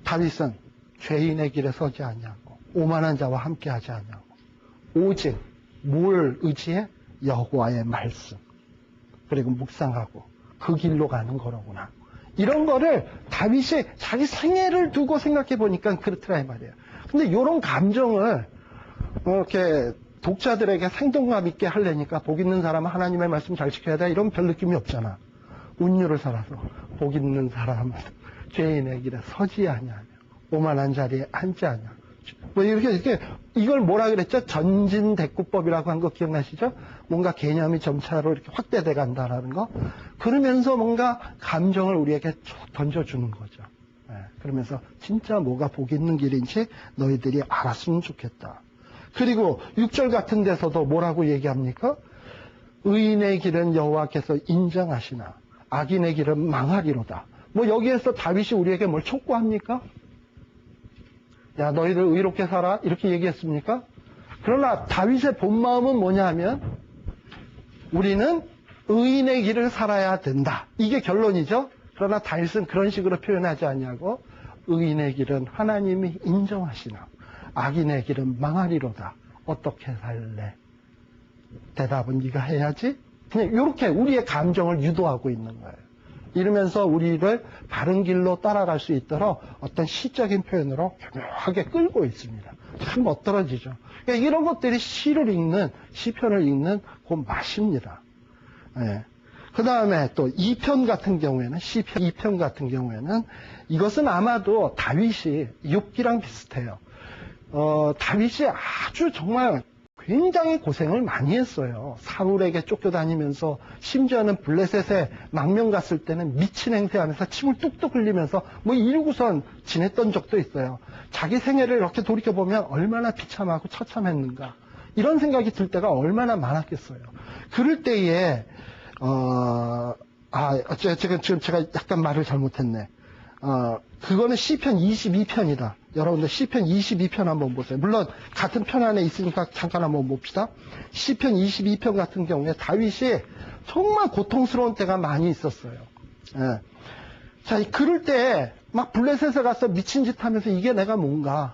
다윗은 죄인의 길에 서지 아니하고 오만한 자와 함께하지 아니하고 오직 뭘 의지해? 여호와의 말씀 그리고 묵상하고 그 길로 가는 거로구나. 이런 거를 다윗이 자기 생애를 두고 생각해 보니까 그렇더라 이 말이에요. 근데 이런 감정을 이렇게 독자들에게 생동감 있게 하려니까 복 있는 사람은 하나님의 말씀 잘 지켜야 돼 이런 별 느낌이 없잖아. 운율을 살아서 복 있는 사람은 죄인의 길에 서지 아니하며 오만한 자리에 앉지 아니하며 뭐 이렇게 이걸 뭐라 그랬죠? 전진대꾸법이라고 한 거 기억나시죠? 뭔가 개념이 점차로 이렇게 확대돼 간다라는 거. 그러면서 뭔가 감정을 우리에게 쭉 던져주는 거죠. 그러면서 진짜 뭐가 복 있는 길인지 너희들이 알았으면 좋겠다. 그리고 6절 같은 데서도 뭐라고 얘기합니까? 의인의 길은 여호와께서 인정하시나 악인의 길은 망하리로다. 뭐 여기에서 다윗이 우리에게 뭘 촉구합니까? 야 너희들 의롭게 살아 이렇게 얘기했습니까? 그러나 다윗의 본 마음은 뭐냐 하면 우리는 의인의 길을 살아야 된다. 이게 결론이죠. 그러나 다윗은 그런 식으로 표현하지 않냐고 의인의 길은 하나님이 인정하시나 악인의 길은 망하리로다. 어떻게 살래? 대답은 네가 해야지. 그냥 이렇게 우리의 감정을 유도하고 있는 거예요. 이러면서 우리를 바른 길로 따라갈 수 있도록 어떤 시적인 표현으로 교묘하게 끌고 있습니다. 참 멋들어지죠. 그러니까 이런 것들이 시를 읽는, 시편을 읽는 그 맛입니다. 그 다음에 또 2편 같은 경우에는, 시편 2편 같은 경우에는 이것은 아마도 다윗이 욥기랑 비슷해요. 다윗이 아주 정말 굉장히 고생을 많이 했어요. 사울에게 쫓겨다니면서 심지어는 블레셋에 망명 갔을 때는 미친 행세하면서 침을 뚝뚝 흘리면서 뭐 이러고선 지냈던 적도 있어요. 자기 생애를 이렇게 돌이켜보면 얼마나 비참하고 처참했는가 이런 생각이 들 때가 얼마나 많았겠어요. 그럴 때에 지금 제가 약간 말을 잘못했네. 그거는 시편 22편이다. 여러분들 시편 22편 한번 보세요. 물론 같은 편 안에 있으니까 잠깐 한번 봅시다. 시편 22편 같은 경우에 다윗이 정말 고통스러운 때가 많이 있었어요. 자, 그럴 때 막 블레셋에 가서 미친 짓 하면서 이게 내가 뭔가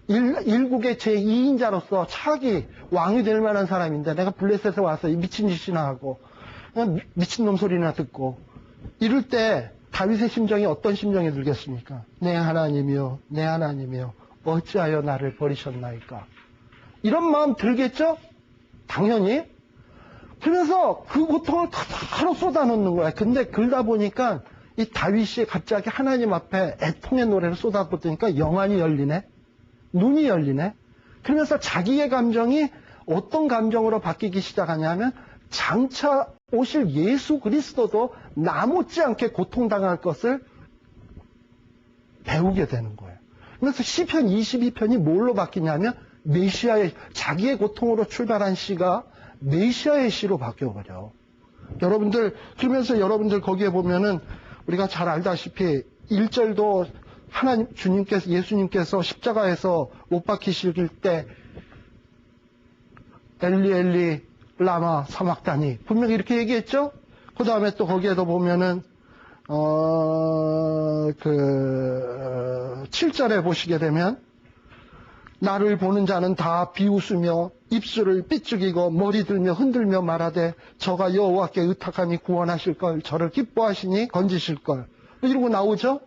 일국의 제2인자로서 차기 왕이 될 만한 사람인데 내가 블레셋에 와서 이 미친 짓이나 하고 그냥 미친놈 소리나 듣고 이럴 때 다윗의 심정이 어떤 심정이 들겠습니까? 내 하나님이요, 내 하나님이요. 어찌하여 나를 버리셨나이까. 이런 마음 들겠죠? 당연히. 그래서 그 고통을 그대로 쏟아놓는 거야. 근데 그러다 보니까 이 다윗이 갑자기 하나님 앞에 애통의 노래를 쏟아붓으니까 영안이 열리네. 눈이 열리네. 그러면서 자기의 감정이 어떤 감정으로 바뀌기 시작하냐면 장차 오실 예수 그리스도도 나 못지않게 고통당할 것을 배우게 되는 거예요. 그래서 시편 22편이 뭘로 바뀌냐면 메시아의, 자기의 고통으로 출발한 시가 메시아의 시로 바뀌어버려. 여러분들, 그러면서 여러분들 거기에 보면은 우리가 잘 알다시피 1절도 하나님, 주님께서, 예수님께서 십자가에서 못 박히실 때 엘리 엘리 라마 사막다니 분명히 이렇게 얘기했죠? 그 다음에 또 거기에도 보면은 7절에 보시게 되면 나를 보는 자는 다 비웃으며 입술을 삐죽이고 머리 들며 흔들며 말하되 저가 여호와께 의탁하니 구원하실 걸, 저를 기뻐하시니 건지실 걸, 이러고 나오죠?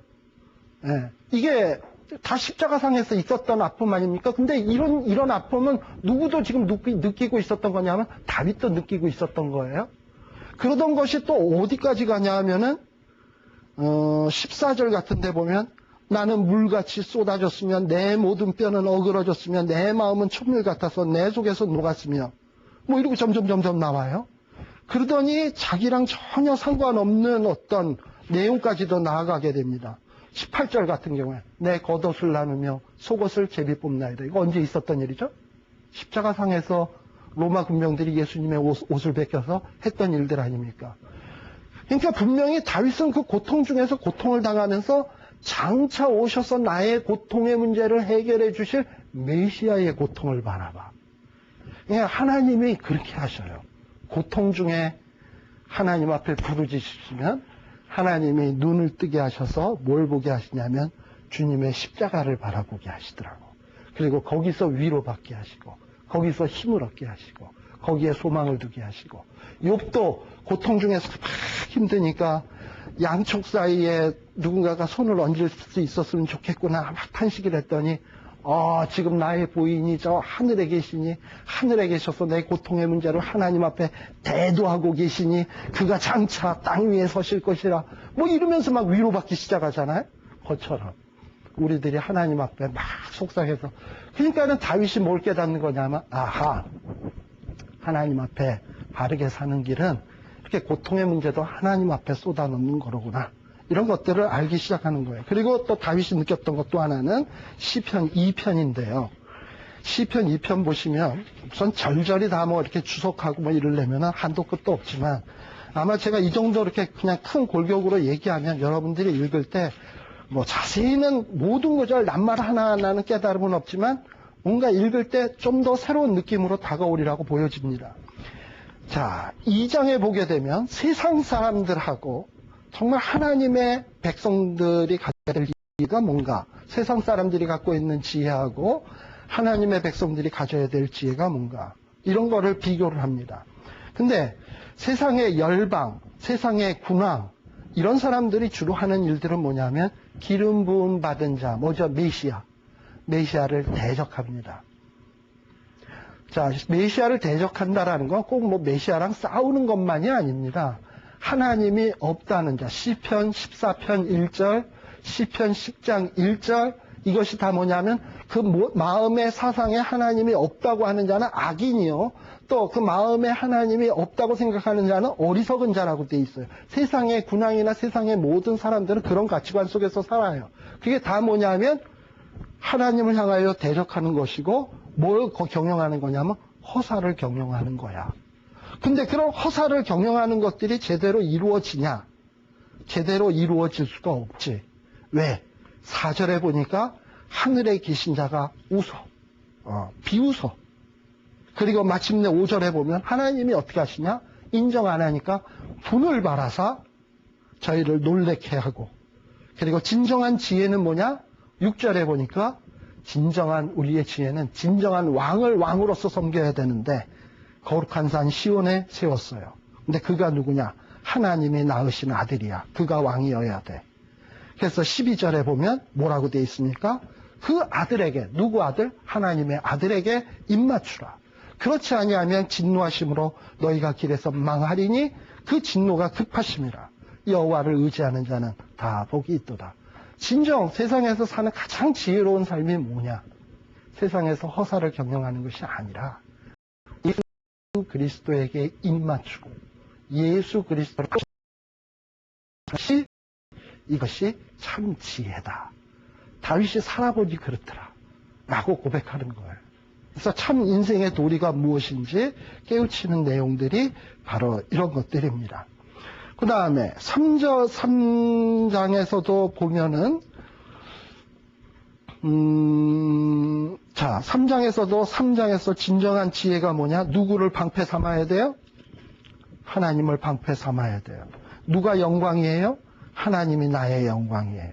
예. 이게 다 십자가상에서 있었던 아픔 아닙니까? 근데 이런 아픔은 누구도 지금 느끼고 있었던 거냐면 다윗도 느끼고 있었던 거예요. 그러던 것이 또 어디까지 가냐 하면은 14절 같은 데 보면 나는 물같이 쏟아졌으며 내 모든 뼈는 어그러졌으며 내 마음은 촛물 같아서 내 속에서 녹았으며 뭐 이러고 점점 나와요. 그러더니 자기랑 전혀 상관없는 어떤 내용까지도 나아가게 됩니다. 18절 같은 경우에 내 겉옷을 나누며 속옷을 제비 뽑나이다. 이거 언제 있었던 일이죠? 십자가상에서 로마 군병들이 예수님의 옷을 벗겨서 했던 일들 아닙니까? 그러니까 분명히 다윗은 그 고통 중에서 고통을 당하면서 장차 오셔서 나의 고통의 문제를 해결해 주실 메시아의 고통을 바라봐. 그러니까 하나님이 그렇게 하셔요. 고통 중에 하나님 앞에 부르짖으시면 하나님이 눈을 뜨게 하셔서 뭘 보게 하시냐면 주님의 십자가를 바라보게 하시더라고. 그리고 거기서 위로받게 하시고 거기서 힘을 얻게 하시고 거기에 소망을 두게 하시고, 욥도 고통 중에서 막 힘드니까 양쪽 사이에 누군가가 손을 얹을 수 있었으면 좋겠구나 막 탄식을 했더니 지금 나의 부인이 저 하늘에 계시니 하늘에 계셔서 내 고통의 문제를 하나님 앞에 대도하고 계시니 그가 장차 땅 위에 서실 것이라 뭐 이러면서 막 위로받기 시작하잖아요. 그것처럼 우리들이 하나님 앞에 막 속상해서, 그러니까는 다윗이 뭘 깨닫는 거냐면 하나님 앞에 바르게 사는 길은 이렇게 고통의 문제도 하나님 앞에 쏟아놓는 거로구나, 이런 것들을 알기 시작하는 거예요. 그리고 또 다윗이 느꼈던 것 또 하나는 시편 2편인데요. 시편 2편 보시면 우선 절절히 다 뭐 이렇게 주석하고 뭐 이러려면 한도 끝도 없지만 아마 제가 이 정도 이렇게 그냥 큰 골격으로 얘기하면 여러분들이 읽을 때 뭐 자세히는 모든 구절 낱말 하나하나는 깨달음은 없지만 뭔가 읽을 때 좀 더 새로운 느낌으로 다가오리라고 보여집니다. 자, 2장에 보게 되면 세상 사람들하고 정말 하나님의 백성들이 가져야 될 지혜가 뭔가, 세상 사람들이 갖고 있는 지혜하고 하나님의 백성들이 가져야 될 지혜가 뭔가, 이런 거를 비교를 합니다. 근데 세상의 열방, 세상의 군왕, 이런 사람들이 주로 하는 일들은 뭐냐면 기름 부음 받은 자, 뭐죠? 메시아를 대적합니다. 자, 메시아를 대적한다라는 건 꼭 뭐 메시아랑 싸우는 것만이 아닙니다. 하나님이 없다는 자, 시편 14편 1절, 시편 10장 1절, 이것이 다 뭐냐면 그 마음의 사상에 하나님이 없다고 하는 자는 악인이요, 또 그 마음에 하나님이 없다고 생각하는 자는 어리석은 자라고 돼 있어요. 세상의 군왕이나 세상의 모든 사람들은 그런 가치관 속에서 살아요. 그게 다 뭐냐면 하나님을 향하여 대적하는 것이고, 뭘 경영하는 거냐면 허사를 경영하는 거야. 근데 그런 허사를 경영하는 것들이 제대로 이루어지냐? 제대로 이루어질 수가 없지. 왜? 4절에 보니까 하늘에 계신 자가 웃어. 비웃어. 그리고 마침내 5절에 보면 하나님이 어떻게 하시냐? 인정 안 하니까 분을 발하사 저희를 놀래게 하고, 그리고 진정한 지혜는 뭐냐? 6절에 보니까 진정한 우리의 지혜는 진정한 왕을 왕으로서 섬겨야 되는데 거룩한 산 시온에 세웠어요. 근데 그가 누구냐? 하나님이 낳으신 아들이야. 그가 왕이어야 돼. 그래서 12절에 보면 뭐라고 돼 있습니까? 그 아들에게, 누구 아들? 하나님의 아들에게 입맞추라. 그렇지 아니하면 진노하심으로 너희가 길에서 망하리니 그 진노가 급하심이라. 여호와를 의지하는 자는 다 복이 있도다. 진정 세상에서 사는 가장 지혜로운 삶이 뭐냐? 세상에서 허사를 경영하는 것이 아니라 예수 그리스도에게 입맞추고 예수 그리스도를 이것이 참 지혜다. 다윗이 살아보니 그렇더라 라고 고백하는 거예요. 그래서 참 인생의 도리가 무엇인지 깨우치는 내용들이 바로 이런 것들입니다. 그 다음에 3장에서도 보면은 3장에서 진정한 지혜가 뭐냐? 누구를 방패 삼아야 돼요? 하나님을 방패 삼아야 돼요. 누가 영광이에요? 하나님이 나의 영광이에요.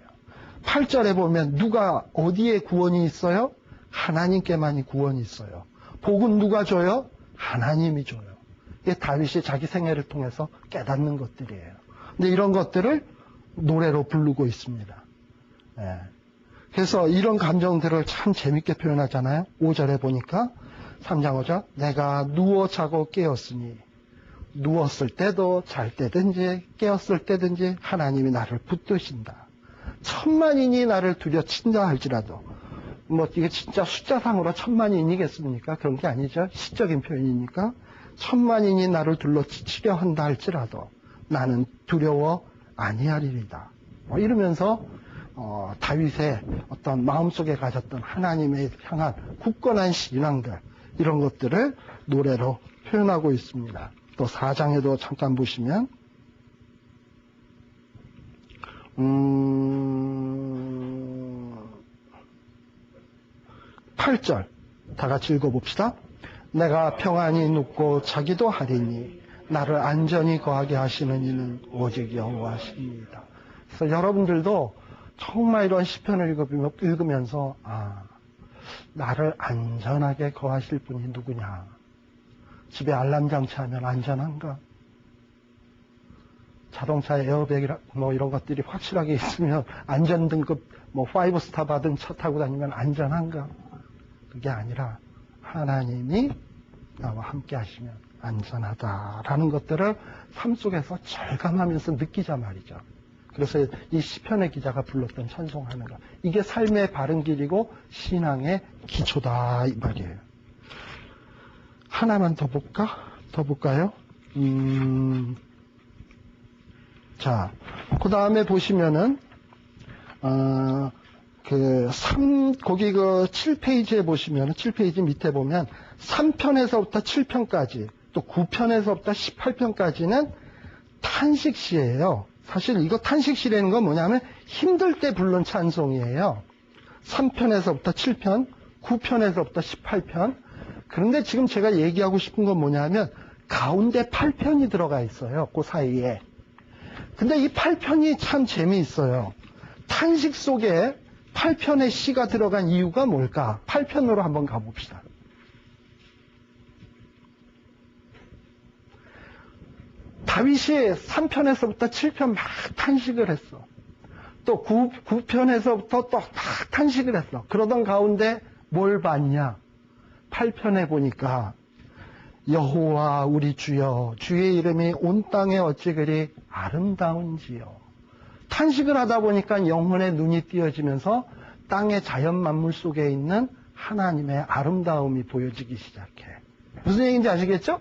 8절에 보면 누가 어디에 구원이 있어요? 하나님께만이 구원이 있어요. 복은 누가 줘요? 하나님이 줘요. 이게 다윗이 자기 생애를 통해서 깨닫는 것들이에요. 근데 이런 것들을 노래로 부르고 있습니다. 예. 그래서 이런 감정들을 참 재밌게 표현하잖아요. 5절에 보니까 3장 5절 내가 누워 자고 깨었으니 누웠을 때도 잘 때든지 깨었을 때든지 하나님이 나를 붙드신다. 천만인이 나를 두려친다 할지라도 뭐 이게 진짜 숫자상으로 천만인이겠습니까? 그런 게 아니죠. 시적인 표현이니까 천만인이 나를 둘러치려 한다 할지라도 나는 두려워 아니하리이다. 이러면서 다윗의 어떤 마음속에 가졌던 하나님에 향한 굳건한 신앙들 이런 것들을 노래로 표현하고 있습니다. 또 4장에도 잠깐 보시면 8절 다 같이 읽어봅시다. 내가 평안히 눕고 자기도 하리니 나를 안전히 거하게 하시는 이는 오직 여호와십니다. 그래서 여러분들도 정말 이런 시편을 읽으면서 나를 안전하게 거하실 분이 누구냐? 집에 알람 장치하면 안전한가? 자동차 에어백이라 뭐 이런 것들이 확실하게 있으면 안전 등급 뭐 5스타 받은 차 타고 다니면 안전한가? 그게 아니라 하나님이 나와 함께 하시면 안전하다라는 것들을 삶 속에서 절감하면서 느끼자 말이죠. 그래서 이 시편의 기자가 불렀던 찬송하는 것, 이게 삶의 바른 길이고 신앙의 기초다 이 말이에요. 하나만 더 볼까요? 자, 그 다음에 보시면은 거기 7페이지에 보시면은 7페이지 밑에 보면 3편에서부터 7편까지 또 9편에서부터 18편까지는 탄식시예요. 사실 이거 탄식시라는 건 뭐냐면 힘들 때 부른 찬송이에요. 3편에서부터 7편, 9편에서부터 18편. 그런데 지금 제가 얘기하고 싶은 건 뭐냐면 가운데 8편이 들어가 있어요. 그 사이에. 근데 이 8편이 참 재미있어요. 탄식 속에 8편의 시가 들어간 이유가 뭘까? 8편으로 한번 가봅시다. 다윗이 3편에서부터 7편 막 탄식을 했어. 또 9편에서부터 또 막 탄식을 했어. 그러던 가운데 뭘 봤냐? 8편에 보니까 여호와 우리 주여 주의 이름이 온 땅에 어찌 그리 아름다운지요. 탄식을 하다 보니까 영혼의 눈이 띄어지면서 땅의 자연 만물 속에 있는 하나님의 아름다움이 보여지기 시작해. 무슨 얘기인지 아시겠죠?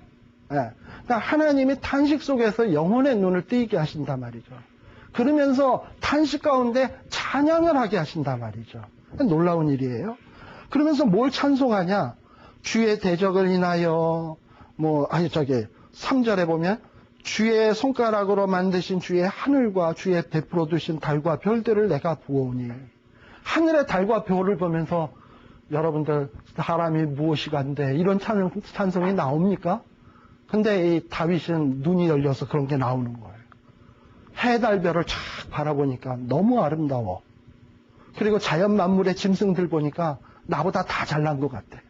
네. 그러니까 하나님이 탄식 속에서 영혼의 눈을 뜨이게 하신단 말이죠. 그러면서 탄식 가운데 찬양을 하게 하신단 말이죠. 놀라운 일이에요. 그러면서 뭘 찬송하냐? 주의 대적을 인하여 3절에 보면 주의 손가락으로 만드신 주의 하늘과 주의 베풀어 두신 달과 별들을 내가 보오니. 하늘의 달과 별을 보면서 여러분들 사람이 무엇이 간데 이런 찬송이 나옵니까? 근데 이 다윗은 눈이 열려서 그런 게 나오는 거예요. 해, 달, 별을 쫙 바라보니까 너무 아름다워. 그리고 자연 만물의 짐승들 보니까 나보다 다 잘난 것 같아.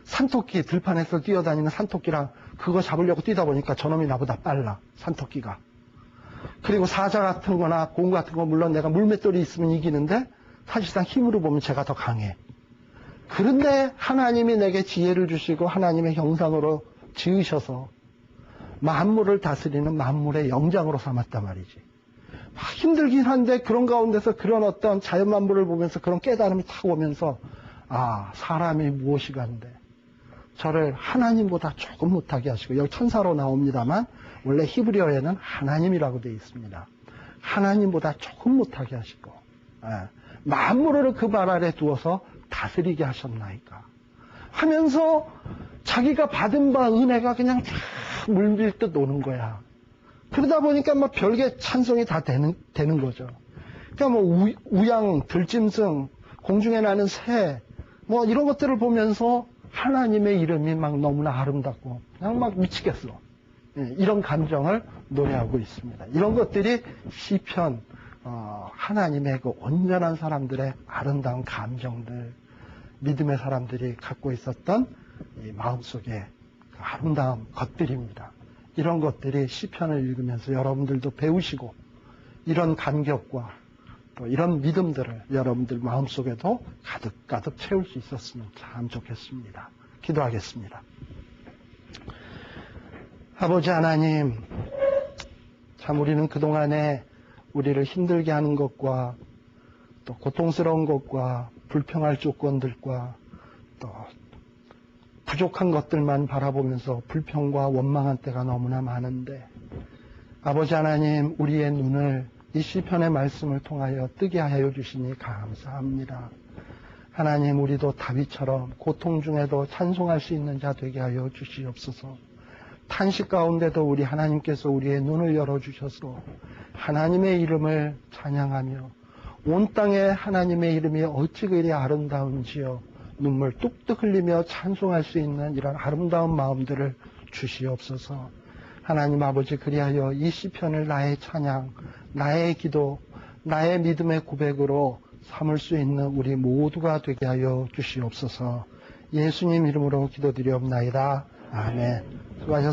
산토끼, 들판에서 뛰어다니는 산토끼랑 그거 잡으려고 뛰다 보니까 저놈이 나보다 빨라, 산토끼가. 그리고 사자 같은 거나 곰 같은 거 물론 내가 물맷돌이 있으면 이기는데 사실상 힘으로 보면 제가 더 강해. 그런데 하나님이 내게 지혜를 주시고 하나님의 형상으로 지으셔서 만물을 다스리는 만물의 영장으로 삼았단 말이지. 막 힘들긴 한데 그런 가운데서 그런 어떤 자연 만물을 보면서 그런 깨달음이 탁 오면서 아, 사람이 무엇이가 한데 저를 하나님보다 조금 못하게 하시고, 여기 천사로 나옵니다만 원래 히브리어에는 하나님이라고 되어 있습니다. 하나님보다 조금 못하게 하시고 만물을 그 발 아래 두어서 다스리게 하셨나이까 하면서 자기가 받은 바 은혜가 그냥 쫙 물밀듯 오는 거야. 그러다 보니까 뭐 별개 찬송이 다 되는 거죠. 그러니까 뭐 우양, 들짐승, 공중에 나는 새, 뭐 이런 것들을 보면서 하나님의 이름이 막 너무나 아름답고 그냥 막 미치겠어. 이런 감정을 노래하고 있습니다. 이런 것들이 시편, 하나님의 그 온전한 사람들의 아름다운 감정들, 믿음의 사람들이 갖고 있었던 이 마음속의 그 아름다운 것들입니다. 이런 것들이 시편을 읽으면서 여러분들도 배우시고 이런 감격과 또 이런 믿음들을 여러분들 마음속에도 가득가득 채울 수 있었으면 참 좋겠습니다. 기도하겠습니다. 아버지 하나님, 참 우리는 그동안에 우리를 힘들게 하는 것과 또 고통스러운 것과 불평할 조건들과 또 부족한 것들만 바라보면서 불평과 원망한 때가 너무나 많은데, 아버지 하나님, 우리의 눈을 이 시편의 말씀을 통하여 뜨게 하여 주시니 감사합니다. 하나님, 우리도 다윗처럼 고통 중에도 찬송할 수 있는 자 되게 하여 주시옵소서. 탄식 가운데도 우리 하나님께서 우리의 눈을 열어주셔서 하나님의 이름을 찬양하며 온 땅에 하나님의 이름이 어찌 그리 아름다운지요, 눈물 뚝뚝 흘리며 찬송할 수 있는 이런 아름다운 마음들을 주시옵소서. 하나님 아버지, 그리하여 이 시편을 나의 찬양, 나의 기도, 나의 믿음의 고백으로 삼을 수 있는 우리 모두가 되게 하여 주시옵소서. 예수님 이름으로 기도드리옵나이다. 아멘. 수고하셨습니다.